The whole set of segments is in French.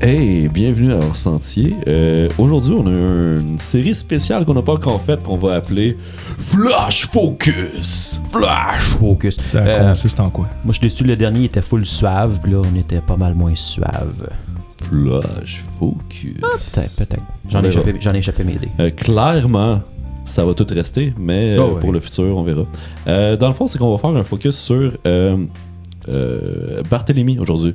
Hey, bienvenue à Hors Sentier. Aujourd'hui, on a une série spéciale qu'on n'a pas encore faite, qu'on va appeler Flash Focus. Flash Focus. Ça consiste en quoi? Moi, je suis déçu, le dernier était full suave, puis là, on était pas mal moins suave. Flash Focus. Ah, peut-être. J'en ai échappé mes idées. Clairement, ça va tout rester, mais pour le futur, on verra. Dans le fond, c'est qu'on va faire un focus sur Barthélemy aujourd'hui.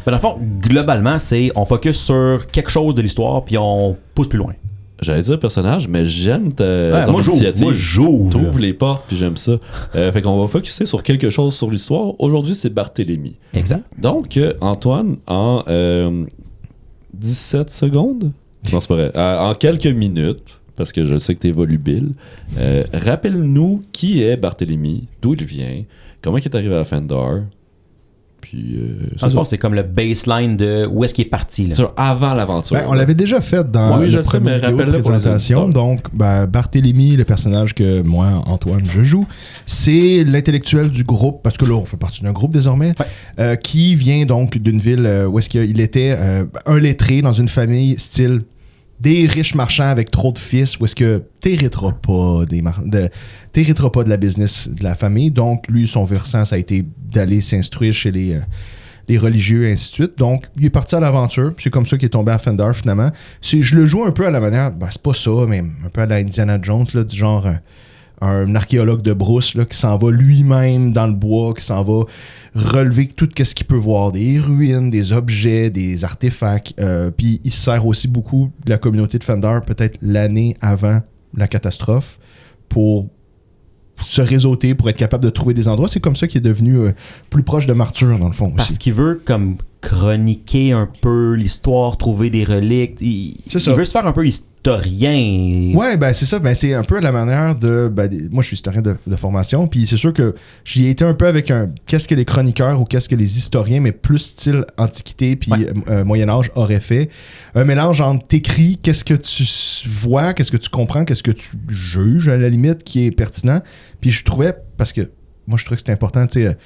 Ben, dans le fond, globalement, c'est on focus sur quelque chose de l'histoire, puis on pousse plus loin. J'allais dire personnage, mais j'aime ton moi, initiative. Moi, j'ouvre. T'ouvres les portes, puis j'aime ça. Fait qu'on va focuser sur quelque chose sur l'histoire. Aujourd'hui, c'est Barthélemy. Exact. Donc, Antoine, en 17 secondes? Non, c'est pas vrai. En quelques minutes, parce que je sais que t'es volubile, rappelle-nous qui est Barthélemy, d'où il vient, comment il est arrivé à Fender. Puis, c'est comme le baseline de où est-ce qu'il est parti. Là. Avant l'aventure. On l'avait déjà fait dans la première vidéo de présentation. Donc, Barthélemy, le personnage que moi, Antoine, je joue, c'est l'intellectuel du groupe, parce que là, on fait partie d'un groupe désormais, qui vient donc d'une ville où est-ce qu'il était un lettré dans une famille style des riches marchands avec trop de fils, où est-ce que t'hériteras pas de la business de la famille. Donc, lui, son versant, ça a été d'aller s'instruire chez les religieux et ainsi de suite. Donc, il est parti à l'aventure. C'est comme ça qu'il est tombé à Fender, finalement. Je le joue un peu à la manière, c'est pas ça, mais un peu à la Indiana Jones, là, du genre un archéologue de brousse là, qui s'en va lui-même dans le bois, qui s'en va relever tout ce qu'il peut voir, des ruines, des objets, des artefacts. Puis il se sert aussi beaucoup de la communauté de Fender, peut-être l'année avant la catastrophe, pour se réseauter, pour être capable de trouver des endroits. C'est comme ça qu'il est devenu plus proche de Martyr, dans le fond. Parce aussi. qu'il veut comme chroniquer un peu l'histoire, trouver des reliques. Il veut se faire un peu historien. Ouais, c'est ça. C'est un peu à la manière de... moi, je suis historien de formation, puis c'est sûr que j'y ai été un peu avec qu'est-ce que les chroniqueurs ou qu'est-ce que les historiens, mais plus style Antiquité puis Moyen-Âge auraient fait. Un mélange entre t'écris, qu'est-ce que tu vois, qu'est-ce que tu comprends, qu'est-ce que tu juges, à la limite, qui est pertinent. Puis je trouvais, parce que moi, je trouvais que c'était important, tu sais...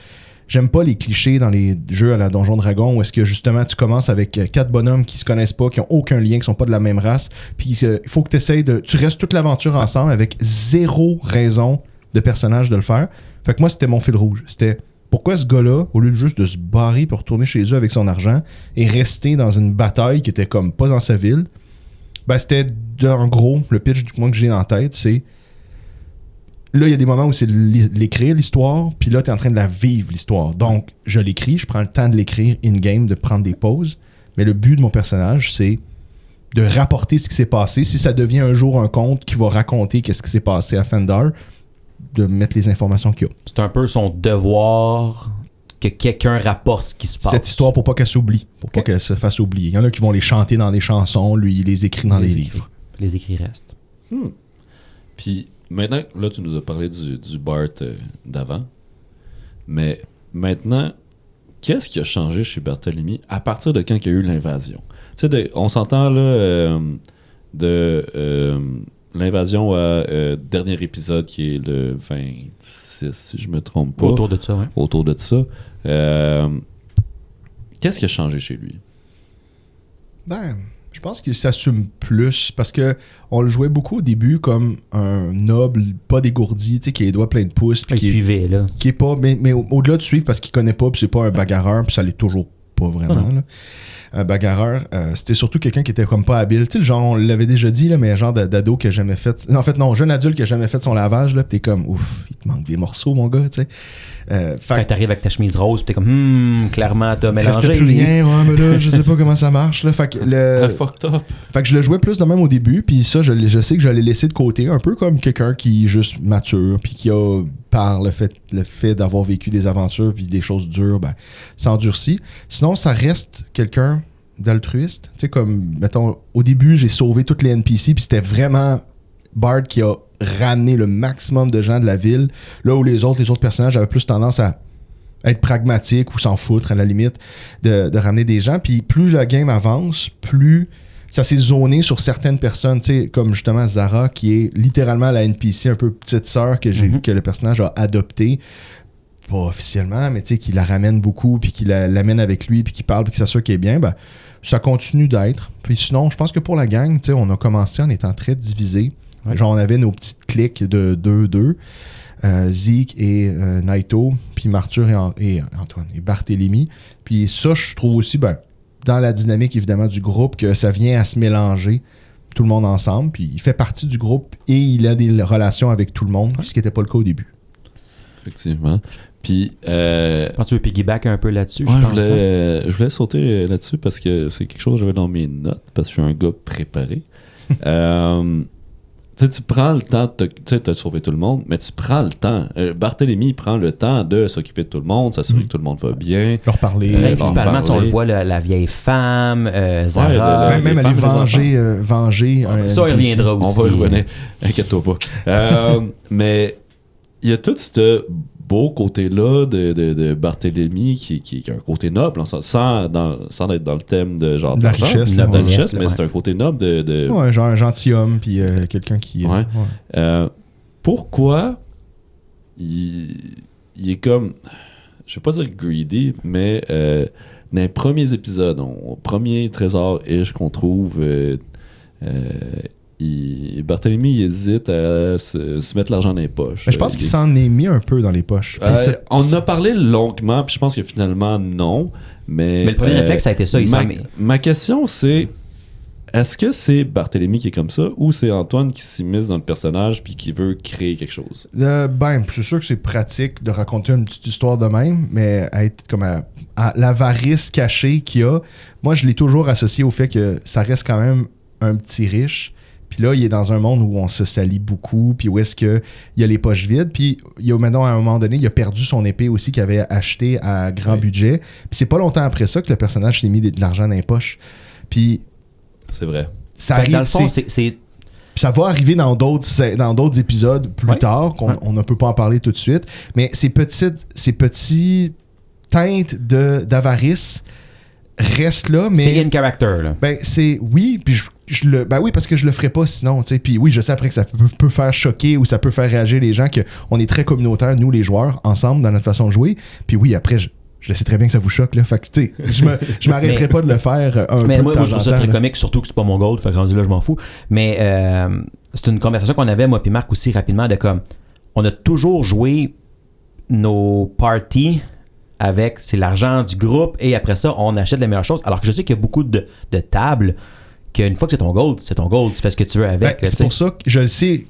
J'aime pas les clichés dans les jeux à la Donjon Dragon où est-ce que justement tu commences avec 4 bonhommes qui se connaissent pas, qui ont aucun lien, qui sont pas de la même race, puis il faut que tu restes toute l'aventure ensemble avec zéro raison de personnage de le faire. Fait que moi, c'était mon fil rouge. C'était pourquoi ce gars-là, au lieu de juste de se barrer pour retourner chez eux avec son argent et rester dans une bataille qui était comme pas dans sa ville, c'était en gros, le pitch du moins que j'ai en tête, c'est là, il y a des moments où c'est l'écrire, l'histoire, puis là, tu es en train de la vivre, l'histoire. Donc, je l'écris, je prends le temps de l'écrire in-game, de prendre des pauses, mais le but de mon personnage, c'est de rapporter ce qui s'est passé. Si ça devient un jour un conte qui va raconter qu'est-ce qui s'est passé à Fender, de mettre les informations qu'il y a. C'est un peu son devoir que quelqu'un rapporte ce qui se passe. Cette histoire pour pas qu'elle s'oublie, pour pas qu'elle se fasse oublier. Il y en a qui vont les chanter dans des chansons, lui, il les écrit dans des livres. Les écrits restent. Puis... Maintenant, là, tu nous as parlé du Bart d'avant. Mais maintenant, qu'est-ce qui a changé chez Barthélemy à partir de quand il y a eu l'invasion? Tu sais, on s'entend là de l'invasion à dernier épisode qui est le 26, si je me trompe pas. Autour de ça, oui. Autour de ça. Qu'est-ce qui a changé chez lui? Je pense qu'il s'assume plus parce que on le jouait beaucoup au début comme un noble, pas dégourdi, tu sais, qui a les doigts pleins de pouces. Il suivait, là. Qui est pas, mais au-delà de suivre parce qu'il connaît pas, puis c'est pas un bagarreur, puis ça l'est toujours pas vraiment, là. Un bagarreur, c'était surtout quelqu'un qui était comme pas habile. Tu sais, le genre, on l'avait déjà dit, là, mais un genre d'ado qui a jamais fait... En fait, non, jeune adulte qui a jamais fait son lavage, là, pis t'es comme, ouf, il te manque des morceaux, mon gars, tu sais. Quand t'arrives avec ta chemise rose, pis t'es comme, clairement, t'as mélangé. Plus rien, mais là, je sais pas comment ça marche, là. Fait que Fait que je le jouais plus de même au début, puis ça, je sais que j'allais laisser de côté, un peu comme quelqu'un qui est juste mature, puis qui a, par le fait d'avoir vécu des aventures, puis des choses dures, s'endurcit. Sinon, ça reste quelqu'un d'altruiste. Tu sais, comme, mettons, au début, j'ai sauvé toutes les NPC, puis c'était vraiment Bart qui a ramené le maximum de gens de la ville, là où les autres personnages avaient plus tendance à être pragmatiques ou s'en foutre, à la limite, de ramener des gens. Puis plus la game avance, plus ça s'est zoné sur certaines personnes, tu sais, comme justement Zara, qui est littéralement la NPC un peu petite sœur que le personnage a adoptée. pas officiellement, mais tu sais, qui la ramène beaucoup, puis qui l'amène avec lui, puis qui parle, puis qui s'assure qu'il est bien, ben, ça continue d'être. Puis sinon, je pense que pour la gang, tu sais, on a commencé en étant très divisés. Ouais. Genre, on avait nos petites cliques de 2-2. Zeke et Naito, puis Marthur et Antoine et Barthélemy. Puis ça, je trouve aussi, ben, dans la dynamique évidemment du groupe, que ça vient à se mélanger tout le monde ensemble. Puis il fait partie du groupe et il a des relations avec tout le monde, ce qui n'était pas le cas au début. Effectivement. Puis. Quand tu veux piggyback un peu là-dessus, je voulais sauter là-dessus parce que c'est quelque chose que j'avais dans mes notes, parce que je suis un gars préparé. Tu prends le temps, tu as sauvé tout le monde, mais tu prends le temps. Barthélemy prend le temps de s'occuper de tout le monde, s'assurer que tout le monde va bien. Leur parler. Principalement, on le voit, la vieille femme, Zara. Même aller venger. Ça, il reviendra aussi. On va y revenir. Inquiète-toi pas. Mais il y a tout ce beau côté-là de Barthélemy qui est un côté noble, sans être dans le thème de genre de la richesse, mais c'est un côté noble de ouais, genre un gentilhomme, puis quelqu'un qui... pourquoi il est comme... Je vais pas dire greedy, mais dans les premiers épisodes, au premier trésor-ish qu'on trouve... Barthélemy il hésite à se mettre l'argent dans les poches. Mais je pense qu'il s'en est mis un peu dans les poches. On en a parlé longuement, puis je pense que finalement non. Mais le premier réflexe, ça a été ça. Ma question, c'est est-ce que c'est Barthélemy qui est comme ça ou c'est Antoine qui s'immisce dans le personnage puis qui veut créer quelque chose? C'est sûr que c'est pratique de raconter une petite histoire de même, mais être comme à l'avarice cachée qu'il y a, moi je l'ai toujours associé au fait que ça reste quand même un petit riche. Puis là, il est dans un monde où on se salit beaucoup, puis où est-ce qu'il y a les poches vides. Puis maintenant, à un moment donné, il a perdu son épée aussi qu'il avait acheté à grand budget. Puis c'est pas longtemps après ça que le personnage s'est mis de l'argent dans les poches. Puis... C'est vrai. Ça arrive, dans le fond, c'est... Ça va arriver dans d'autres épisodes plus tard, qu'on ne peut pas en parler tout de suite. Mais ces petits teintes d'avarice restent là, mais... C'est in character, là. Ben, c'est... Oui, puis oui, parce que je le ferais pas sinon, tu sais. Puis oui, je sais après que ça peut faire choquer ou ça peut faire réagir les gens, qu'on est très communautaires, nous les joueurs, ensemble, dans notre façon de jouer. Puis oui, après, je sais très bien que ça vous choque, là. Fait que, tu sais, je m'arrêterai pas de le faire un peu de temps en temps. Mais moi, je trouve ça très comique, surtout que c'est pas mon goal, fait que rendu là, je m'en fous. Mais c'est une conversation qu'on avait, moi puis Marc aussi, rapidement, de comme, on a toujours joué nos parties avec, c'est l'argent du groupe, et après ça, on achète les meilleures choses. Alors que je sais qu'il y a beaucoup de tables qu'une fois que c'est ton gold, tu fais ce que tu veux avec. C'est pour ça que je le sais,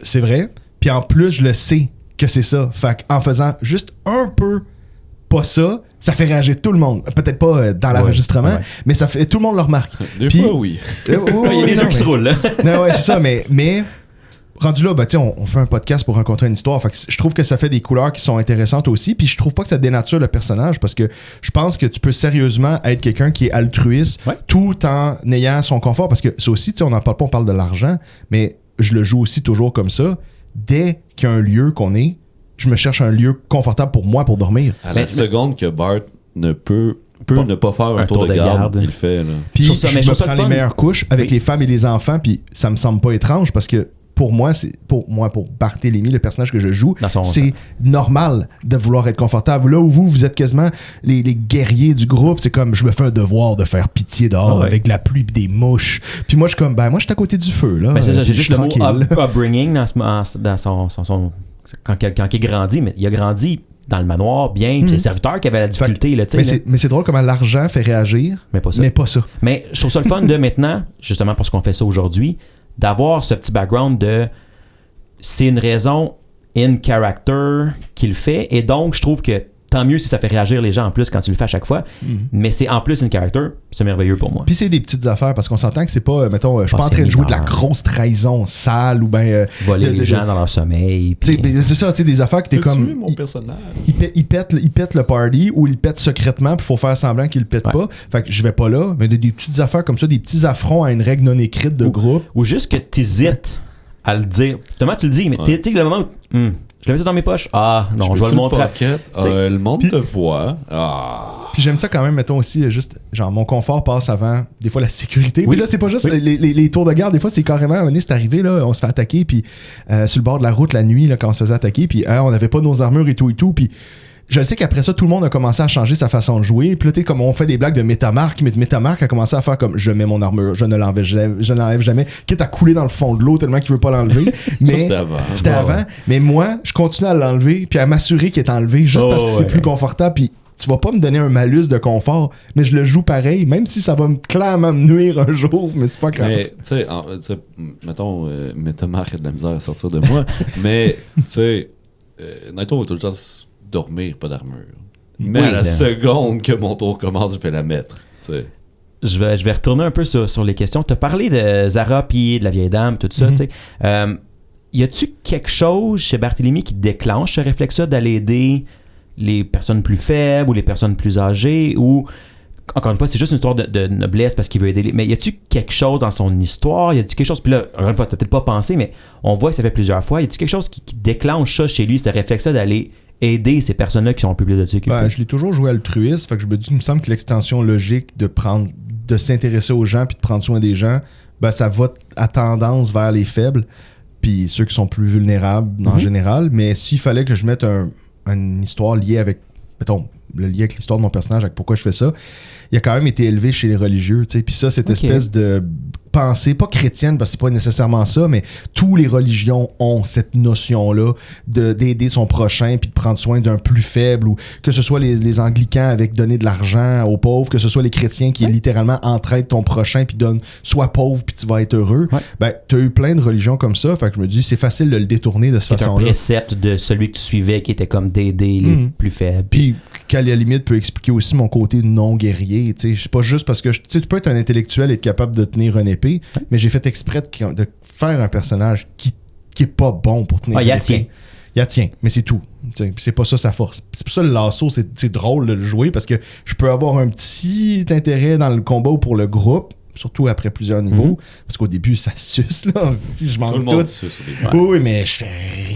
c'est vrai. Puis en plus, je le sais que c'est ça. Fait qu'en faisant juste un peu pas ça, ça fait réagir tout le monde. Peut-être pas dans l'enregistrement, mais ça fait tout le monde le remarque. Des fois, oui. Il y a les yeux qui se roulent, là. Non, ouais, c'est ça, mais rendu là, on fait un podcast pour raconter une histoire. Fait que je trouve que ça fait des couleurs qui sont intéressantes aussi. Puis je trouve pas que ça dénature le personnage parce que je pense que tu peux sérieusement être quelqu'un qui est altruiste tout en ayant son confort. Parce que ça aussi, on n'en parle pas, on parle de l'argent, mais je le joue aussi toujours comme ça. Dès qu'il y a un lieu qu'on est, je me cherche un lieu confortable pour moi pour dormir. À la seconde que Bart ne peut ne pas faire un tour de garde, il le fait. Là. Puis je me prends les meilleures couches avec les femmes et les enfants, puis ça me semble pas étrange parce que pour Barthélemy, le personnage que je joue, c'est normal de vouloir être confortable. Là où vous êtes quasiment les guerriers du groupe, c'est comme je me fais un devoir de faire pitié dehors avec la pluie et des mouches. Puis moi, je suis comme, moi, je suis à côté du feu. Là. C'est ça, j'ai juste le mot upbringing dans son quand il grandit, mais il a grandi dans le manoir bien, c'est le serviteur qui avait la difficulté. Là, mais c'est drôle comment l'argent fait réagir, mais pas ça. Mais je trouve ça le fun de maintenant, justement parce qu'on fait ça aujourd'hui, d'avoir ce petit background de c'est une raison in character qu'il fait, et donc je trouve que tant mieux si ça fait réagir les gens en plus quand tu le fais à chaque fois, mais c'est en plus in character, c'est merveilleux pour moi. Puis c'est des petites affaires parce qu'on s'entend que c'est pas, mettons, je suis pas en train de jouer de la grosse trahison sale ou ben voler les gens dans leur sommeil. C'est ça, tu sais, des affaires que t'es comme mon personnage. Il pète le party ou il pète secrètement puis faut faire semblant qu'il le pète pas. Fait que je vais pas là, mais des petites affaires comme ça, des petits affronts à une règle non écrite de groupe. Ou juste que t'hésites à le dire. Thomas, tu le dis, mais t'es le moment où je le mets ça dans mes poches. Ah, non, je vais le montrer. Le monde te voit. Puis j'aime ça quand même, mettons aussi, juste, genre, mon confort passe avant, des fois, la sécurité. Puis là, c'est pas juste les tours de garde, des fois, c'est carrément, c'est arrivé, là, on se fait attaquer, puis sur le bord de la route, la nuit, là, quand on se faisait attaquer, puis on n'avait pas nos armures et tout, puis je sais qu'après ça, tout le monde a commencé à changer sa façon de jouer. Puis là, tu sais, comme on fait des blagues de Métamarque, mais Métamarque a commencé à faire comme je mets mon armure, je ne l'enlève jamais, quitte à couler dans le fond de l'eau tellement qu'il veut pas l'enlever. Mais c'était avant. C'était avant. Mais moi, je continue à l'enlever, puis à m'assurer qu'il est enlevé juste parce que c'est plus confortable. Puis tu vas pas me donner un malus de confort, mais je le joue pareil, même si ça va clairement me nuire un jour, mais c'est pas grave. Mais, tu sais, mettons, Métamarque a de la misère à sortir de moi, mais, tu sais, Naito va tout le temps dormir, pas d'armure. Mais à la seconde que mon tour commence, je vais la mettre. T'sais. Je vais retourner un peu sur les questions. Tu as parlé de Zara puis de la vieille dame, tout ça. Y a-tu quelque chose chez Barthélemy qui déclenche ce réflexe-là d'aller aider les personnes plus faibles ou les personnes plus âgées, ou encore une fois, c'est juste une histoire de noblesse parce qu'il veut aider mais y a-tu quelque chose dans son histoire, y a-tu quelque chose, puis là, encore une fois, t'as peut-être pas pensé, mais on voit que ça fait plusieurs fois, y a-tu quelque chose qui déclenche ça chez lui, ce réflexe-là d'aller aider ces personnes-là qui sont un peu plus dessus? Je l'ai toujours joué altruiste, fait que je me dis, il me semble que l'extension logique de s'intéresser aux gens puis de prendre soin des gens, ça va à tendance vers les faibles puis ceux qui sont plus vulnérables en général, mais s'il fallait que je mette une histoire liée avec, mettons, le lien avec l'histoire de mon personnage, avec pourquoi je fais ça, il a quand même été élevé chez les religieux, tu sais, puis ça, cette espèce de pensée, pas chrétienne, parce que c'est pas nécessairement ça, mais toutes les religions ont cette notion-là d'aider son prochain, puis de prendre soin d'un plus faible, ou que ce soit les anglicans avec donner de l'argent aux pauvres, que ce soit les chrétiens qui littéralement entraident ton prochain, puis donnent sois pauvre, puis tu vas être heureux. T'as eu plein de religions comme ça, fait que je me dis, c'est facile de le détourner de cette façon-là. C'est un précepte de celui que tu suivais qui était comme d'aider les plus faibles. Puis qu'à la limite peut expliquer aussi mon côté non guerrier, tu sais, c'est pas juste parce que tu peux être un intellectuel et être capable de tenir une épée, mais j'ai fait exprès de faire un personnage qui est pas bon pour tenir une épée. Il tient, mais c'est tout. T'sais, c'est pas ça sa force. C'est pour ça le lasso, c'est drôle de le jouer parce que je peux avoir un petit intérêt dans le combat ou pour le groupe, surtout après plusieurs niveaux, parce qu'au début ça suce là, on se dit je manque tout. Oui, mais je fais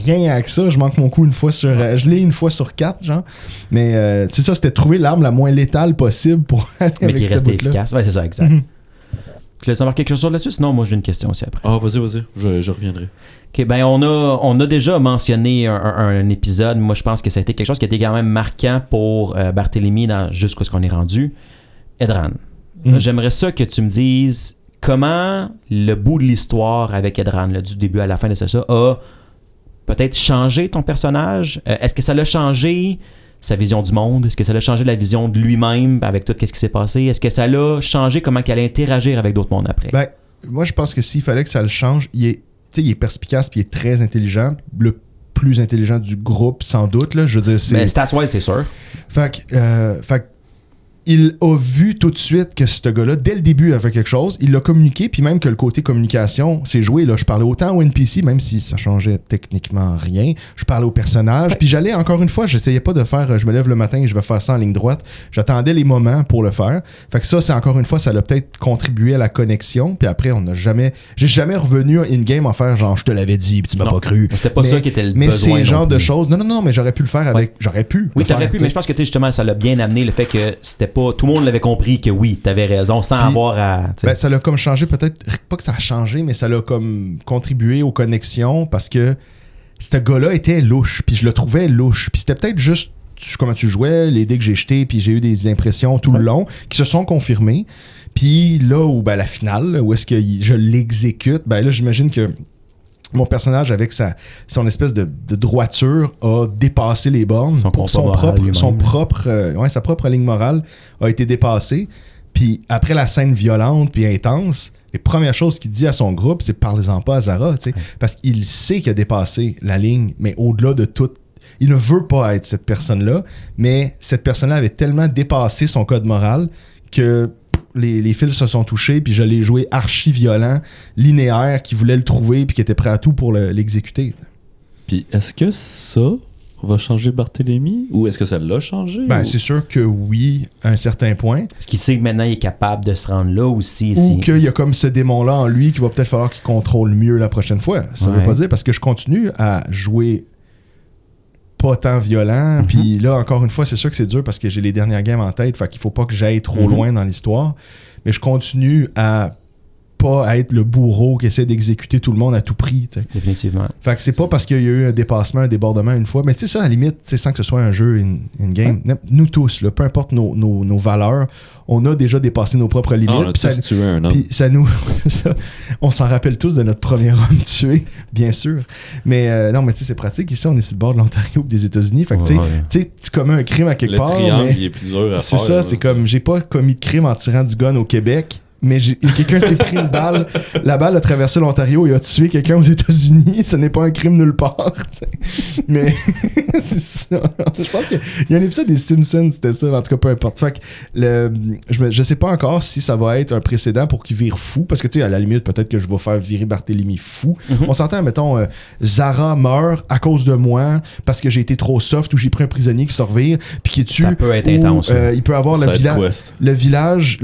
rien avec ça, je manque mon coup je l'ai une fois sur 4 genre. Mais c'est ça, c'était trouver l'arme la moins létale possible pour aller mais avec qui cette restait bout-là. efficace. Ouais, c'est ça, exact. Tu veux savoir quelque chose là-dessus? Sinon, moi, j'ai une question aussi après. Ah, vas-y, je reviendrai. OK, ben on a déjà mentionné un épisode. Moi, je pense que ça a été quelque chose qui a été quand même marquant pour Barthélemy dans jusqu'à ce qu'on est rendu. Edran. J'aimerais ça que tu me dises comment le bout de l'histoire avec Edran, là, du début à la fin de ça, a peut-être changé ton personnage. Est-ce que ça l'a changé sa vision du monde? Est-ce que ça l'a changé la vision de lui-même avec tout ce qui s'est passé? Est-ce que ça l'a changé comment il allait interagir avec d'autres mondes après? Moi, je pense que s'il fallait que ça le change, il est perspicace puis il est très intelligent. Le plus intelligent du groupe, sans doute. Là, je veux dire, mais stats-wise, c'est sûr. Fait que il a vu tout de suite que ce gars-là, dès le début, avait quelque chose. Il l'a communiqué, puis même que le côté communication, c'est joué. Là, je parlais autant au NPC, même si ça changeait techniquement rien. Je parlais au personnage, puis j'allais, encore une fois, j'essayais pas de faire je me lève le matin et je vais faire ça en ligne droite. J'attendais les moments pour le faire. Fait que ça, c'est encore une fois, ça l'a peut-être contribué à la connexion. Puis après, j'ai jamais revenu in-game en faire genre, je te l'avais dit, puis tu m'as pas cru. C'était pas ça qui était le besoin. Mais c'est le genre de choses. Non, mais j'aurais pu le faire avec. J'aurais pu. Oui, t'aurais pu, mais je pense que justement, ça l'a bien amené le fait que c'était pas. Tout le monde l'avait compris que oui, t'avais raison, sans avoir à. Ça l'a comme changé, peut-être. Pas que ça a changé, mais ça l'a comme contribué aux connexions parce que ce gars-là était louche, puis je le trouvais louche. Puis c'était peut-être juste comment tu jouais, les dés que j'ai jetés, puis j'ai eu des impressions tout le long qui se sont confirmées. Puis là où la finale, où est-ce que je l'exécute, là j'imagine que mon personnage, avec son espèce de droiture, a dépassé les bornes. Sa propre ligne morale a été dépassée. Puis après la scène violente puis intense, les premières choses qu'il dit à son groupe, c'est parlez-en pas à Zara, parce qu'il sait qu'il a dépassé la ligne, mais au-delà de tout, il ne veut pas être cette personne-là, mais cette personne-là avait tellement dépassé son code moral que les fils se sont touchés, puis je l'ai joué archi-violent, linéaire, qui voulait le trouver, puis qui était prêt à tout pour l'exécuter. Puis est-ce que ça va changer Barthélemy, ou est-ce que ça l'a changé? C'est sûr que oui, à un certain point. Parce qu'il sait que maintenant, il est capable de se rendre là aussi. Ou qu'il y a comme ce démon-là en lui qui va peut-être falloir qu'il contrôle mieux la prochaine fois. Ça veut pas dire, parce que je continue à jouer pas tant violent, puis là, encore une fois, c'est sûr que c'est dur parce que j'ai les dernières games en tête, fait qu'il faut pas que j'aille trop loin dans l'histoire, mais je continue à pas être le bourreau qui essaie d'exécuter tout le monde à tout prix. T'sais. Définitivement. Fait que c'est pas parce qu'il y a eu un dépassement, un débordement une fois, mais tu sais ça, à la limite, sans que ce soit un jeu, une game, nous tous, là, peu importe nos valeurs, on a déjà dépassé nos propres limites. On a tous tué un homme. Puis ça nous... on s'en rappelle tous de notre premier homme tué, bien sûr. Mais non, mais tu sais, c'est pratique. Ici, on est sur le bord de l'Ontario ou des États-Unis. Fait que tu sais, tu commets un crime à quelque part. Le triangle, mais il est plus dur à c'est faire. ça, c'est comme, j'ai pas commis de crime en tirant du gun au Québec, mais quelqu'un s'est pris une balle. La balle a traversé l'Ontario et a tué quelqu'un aux États-Unis. Ce n'est pas un crime nulle part. T'sais. Mais c'est ça. Je pense qu'il y a un épisode des Simpsons, c'était ça. En tout cas, peu importe. Fait que je sais pas encore si ça va être un précédent pour qu'il vire fou. Parce que, tu sais, à la limite, peut-être que je vais faire virer Barthélemy fou. On s'entend, mettons, Zara meurt à cause de moi parce que j'ai été trop soft ou j'ai pris un prisonnier qui se revire puis qui tue. Ça peut être intense. Il peut avoir le village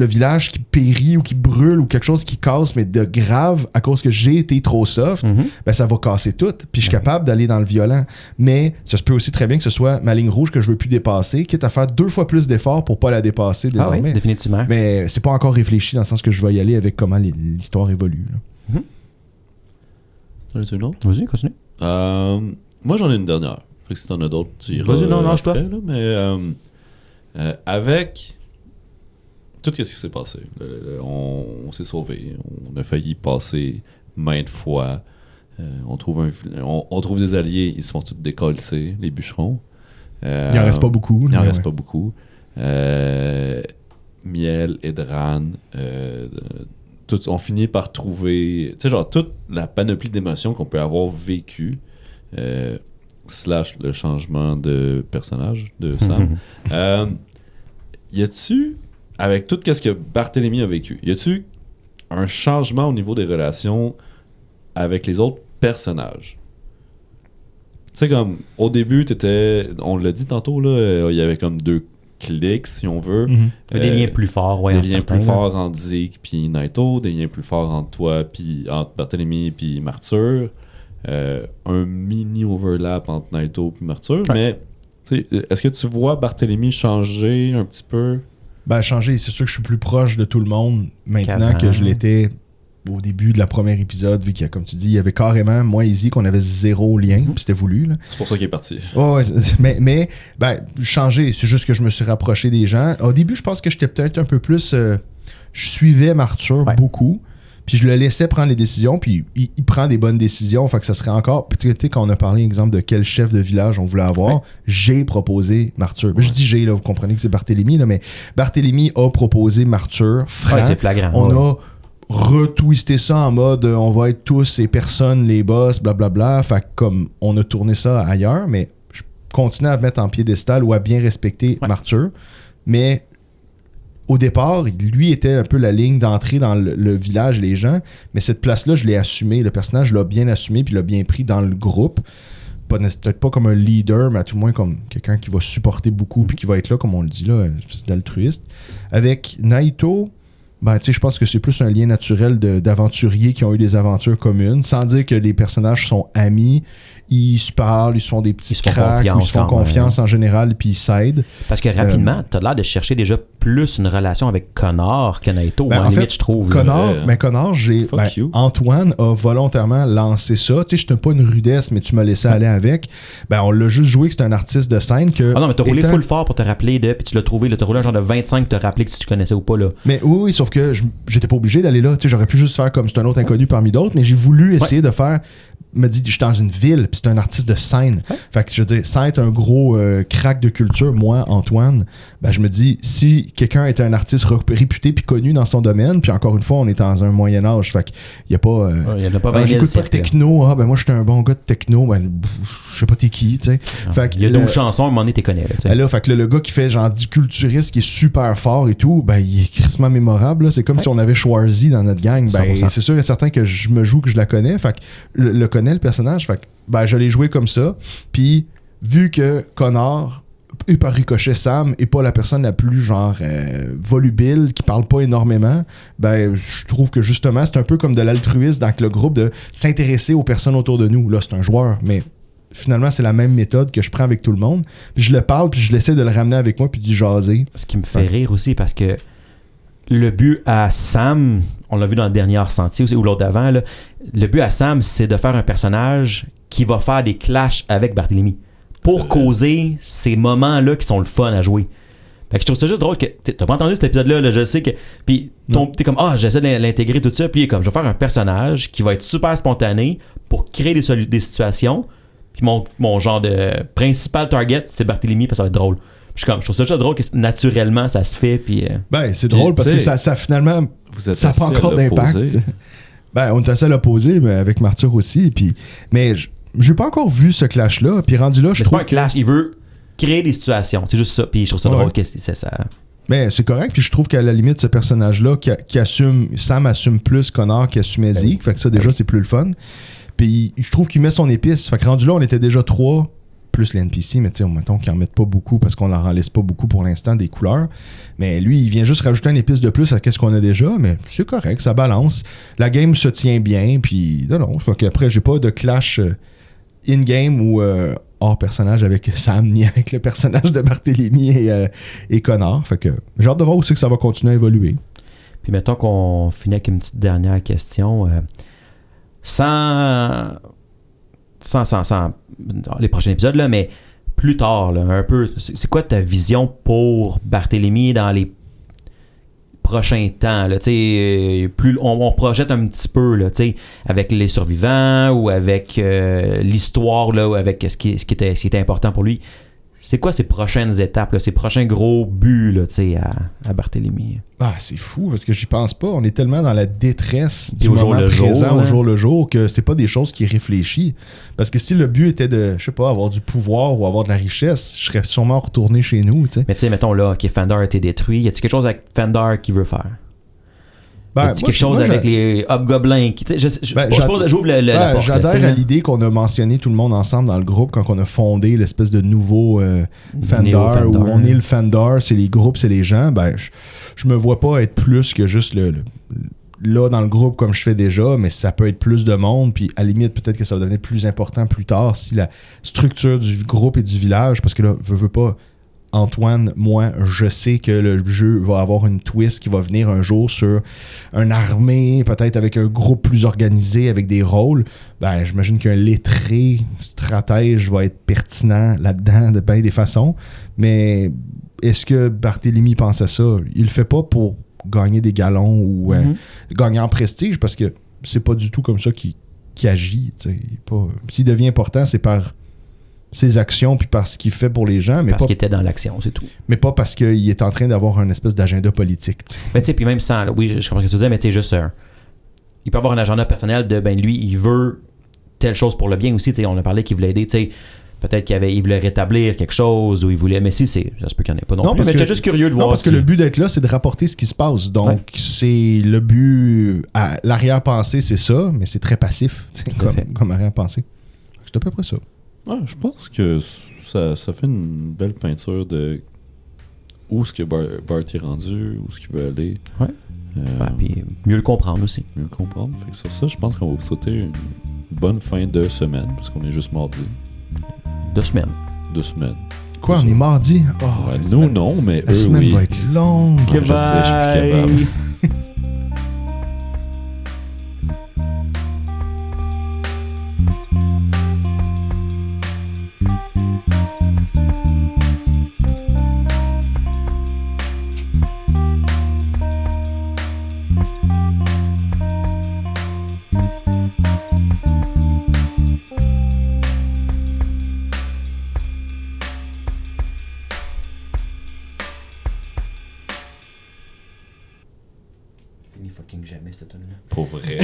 qui périt ou qui brûle ou quelque chose qui casse, mais de grave à cause que j'ai été trop soft, ben ça va casser tout. Puis je suis capable d'aller dans le violent. Mais ça se peut aussi très bien que ce soit ma ligne rouge que je veux plus dépasser, quitte à faire 2 fois plus d'efforts pour pas la dépasser désormais. Ah oui, définitivement. Mais c'est pas encore réfléchi dans le sens que je vais y aller avec comment l'histoire évolue. T'en as une autre? Vas-y, continue. Moi, j'en ai une dernière. Fait que si t'en as d'autres, tu iras. Vas-y, non, lâche-toi. Mais avec tout ce qui s'est passé, on s'est sauvé, on a failli passer maintes fois. On trouve des alliés, ils se font tous décoller, les bûcherons. Il en reste pas beaucoup. Il en reste pas beaucoup. Miel, Edran, on finit par trouver, tu sais, genre toute la panoplie d'émotions qu'on peut avoir vécues, slash le changement de personnage de Sam. Y a-tu, avec tout ce que Barthélemy a vécu, y a-tu un changement au niveau des relations avec les autres personnages? Tu sais, comme au début, on l'a dit tantôt, là, il y avait comme 2 clics, si on veut. Des liens plus forts, ouais. Des liens plus forts entre Zeke puis Naito, des liens plus forts entre toi, puis entre Barthélemy puis Martyr. Un mini overlap entre Naito puis Martyr, mais est-ce que tu vois Barthélemy changer un petit peu? Ben, changer, c'est sûr que je suis plus proche de tout le monde maintenant que je l'étais au début de la première épisode, vu qu'il y a, comme tu dis, il y avait carrément, moi et Zeke, qu'on avait 0 lien, puis c'était voulu. Là. C'est pour ça qu'il est parti. Ouais, mais changer, c'est juste que je me suis rapproché des gens. Au début, je pense que j'étais peut-être un peu plus... je suivais Martyr beaucoup, puis je le laissais prendre les décisions, puis il prend des bonnes décisions, fait que ça serait encore... Tu sais, quand on a parlé, exemple, de quel chef de village on voulait avoir, j'ai proposé Martyr. Je dis j'ai, là, vous comprenez que c'est Barthélemy, là, mais Barthélemy a proposé Martyr, franc. C'est flagrant. On a retwisté ça en mode on va être tous ces personnes, les boss, blablabla. Fait que comme on a tourné ça ailleurs, mais je continue à mettre en piédestal ou à bien respecter Martyr. Mais au départ, lui était un peu la ligne d'entrée dans le village et les gens. Mais cette place-là, je l'ai assumé. Le personnage l'a bien assumé puis l'a bien pris dans le groupe. Peut-être pas comme un leader, mais à tout le moins comme quelqu'un qui va supporter beaucoup puis qui va être là, comme on le dit là, c'est d'altruiste. Avec Naito, ben, tu sais, je pense que c'est plus un lien naturel d'aventuriers qui ont eu des aventures communes, sans dire que les personnages sont amis, ils se parlent, ils se font des petits cracks, ils se font confiance en général, puis ils s'aident. Parce que rapidement, t'as l'air de chercher déjà plus une relation avec Connor que Naito, ben, en limite, je trouve. Connor, Antoine a volontairement lancé ça. Tu sais, je n'étais pas une rudesse, mais tu m'as laissé aller avec. Ben, on l'a juste joué que c'est un artiste de scène que... Ah non, mais t'as roulé full fort pour te rappeler puis tu l'as trouvé, t'as roulé un genre de 25 pour te rappeler que si tu connaissais ou pas, là. Mais oui, sauf que j'étais pas obligé d'aller là. Tu sais, j'aurais pu juste faire comme c'est un autre inconnu parmi d'autres, mais j'ai voulu essayer de faire... me dit je suis dans une ville puis c'est un artiste de scène. Fait que je veux dire, sans être un gros crack de culture, moi Antoine, ben je me dis si quelqu'un est un artiste réputé puis connu dans son domaine, puis encore une fois on est dans un Moyen Âge, fait qu'il y a pas il y en a pas j'écoute pas de techno, ben moi j'étais un bon gars de techno, ben je sais pas t'es qui, tu sais. Fait il y a 12 chansons, à un moment donné t'es connais là, fait que le gars qui fait genre du culturiste qui est super fort et tout, ben il est crissement mémorable là. C'est comme si on avait Schwarzy dans notre gang, ben 100%. C'est sûr et certain que je me joue que je la connais, fait que le connais le personnage, fait que ben je l'ai joué comme ça, puis vu que Connor et par ricochet Sam est pas la personne la plus genre volubile, qui parle pas énormément, ben je trouve que justement c'est un peu comme de l'altruisme dans le groupe de s'intéresser aux personnes autour de nous. Là c'est un joueur, mais finalement c'est la même méthode que je prends avec tout le monde, puis je le parle puis je l'essaie de le ramener avec moi puis d'y jaser. Ce qui me fait rire aussi parce que le but à Sam, on l'a vu dans le dernier ressenti ou l'autre d'avant, là, le but à Sam, c'est de faire un personnage qui va faire des clashs avec Barthélemy pour causer ces moments-là qui sont le fun à jouer. Fait que je trouve ça juste drôle que t'as pas entendu cet épisode-là, là, je sais que. Puis t'es comme, j'essaie de l'intégrer tout ça, puis il est comme, je vais faire un personnage qui va être super spontané pour créer des situations. Puis mon genre de principal target, c'est Barthélemy, parce que ça va être drôle. Je trouve ça juste drôle que naturellement ça se fait. Puis, ben, c'est drôle parce que ça finalement, ça n'a pas encore d'impact. Ben, on est assez à l'opposé, mais avec Martyr aussi. Puis, mais j'ai pas encore vu ce clash-là. Puis rendu là, je trouve. C'est pas un clash, il veut créer des situations. C'est juste ça. Puis je trouve ça drôle que c'est ça. Mais c'est correct. Puis je trouve qu'à la limite, ce personnage-là qui assume. Sam assume plus Connor qui assumait Zeke. Fait que ça, déjà, c'est plus le fun. Puis je trouve qu'il met son épice. Fait que rendu là, on était déjà 3. Plus les NPC, mais tu sais, mettons qu'ils en mettent pas beaucoup parce qu'on leur en laisse pas beaucoup pour l'instant des couleurs. Mais lui, il vient juste rajouter une épice de plus à ce qu'on a déjà, mais c'est correct, ça balance. La game se tient bien, puis non. Fait qu'après, j'ai pas de clash in-game ou hors personnage avec Sam, ni avec le personnage de Barthélemy et Connor. Fait que j'ai hâte de voir aussi que ça va continuer à évoluer. Puis mettons qu'on finit avec une petite dernière question. Sans les prochains épisodes, là, mais plus tard, là, un peu, c'est quoi ta vision pour Barthélemy dans les prochains temps? Là, plus on projette un petit peu là, avec les survivants ou avec l'histoire, là, ou avec ce qui était important pour lui. C'est quoi ses prochaines étapes, là, ses prochains gros buts là, à Barthélemy? Ah, c'est fou parce que j'y pense pas. On est tellement dans la détresse du moment présent au jour le jour que c'est pas des choses qui réfléchissent. Parce que si le but était de, je sais pas, avoir du pouvoir ou avoir de la richesse, je serais sûrement retourné chez nous. T'sais. Mais tu sais, mettons là, que Fandar a été détruit. Y a-t-il quelque chose avec Fandar qu'il veut faire? Ben, quelque chose avec les hobgoblins. J'ouvre la porte. J'adhère à l'idée qu'on a mentionné tout le monde ensemble dans le groupe quand on a fondé l'espèce de nouveau Fandar où on est le Fandar, c'est les groupes, c'est les gens. Ben, je me vois pas être plus que juste là dans le groupe comme je fais déjà, mais ça peut être plus de monde. Puis à la limite, peut-être que ça va devenir plus important plus tard si la structure du groupe et du village, parce que là, veux pas. Antoine, moi, je sais que le jeu va avoir une twist qui va venir un jour sur une armée, peut-être avec un groupe plus organisé, avec des rôles. Ben, j'imagine qu'un lettré stratège va être pertinent là-dedans de bien des façons. Mais est-ce que Barthélemy pense à ça? Il le fait pas pour gagner des galons ou gagner en prestige, parce que c'est pas du tout comme ça qu'il agit. S'il devient important, c'est par ses actions puis par ce qu'il fait pour les gens, mais parce pas qu'il était dans l'action, c'est tout. Mais pas parce qu'il est en train d'avoir un espèce d'agenda politique. Mais tu sais, puis même sans, oui, je comprends ce que tu disais, mais tu sais, juste il peut avoir un agenda personnel de lui, il veut telle chose pour le bien aussi. Tu sais, on a parlé qu'il voulait aider, tu sais, peut-être qu'il voulait rétablir quelque chose ou il voulait, mais si ça se peut qu'il n'y en ait pas non plus. Mais j'étais juste curieux de voir. Non, parce que le but d'être là, c'est de rapporter ce qui se passe. Donc c'est le but à l'arrière-pensée, c'est ça, mais c'est très passif comme arrière-pensée. C'est à peu près ça. Ouais, je pense que ça fait une belle peinture de où est-ce que Bart est rendu, où est-ce qu'il veut aller. Ouais. Puis mieux le comprendre aussi. Mieux le comprendre. Fait que sur ça, je pense qu'on va vous souhaiter une bonne fin de semaine, parce qu'on est juste mardi. 2 semaines. 2 semaines. Quoi, on est mardi? Oh, ouais, nous, non, mais la eux, semaine oui. va être longue. Je sais, je suis plus capable. Fucking jamais cette tune-là. Pour vrai.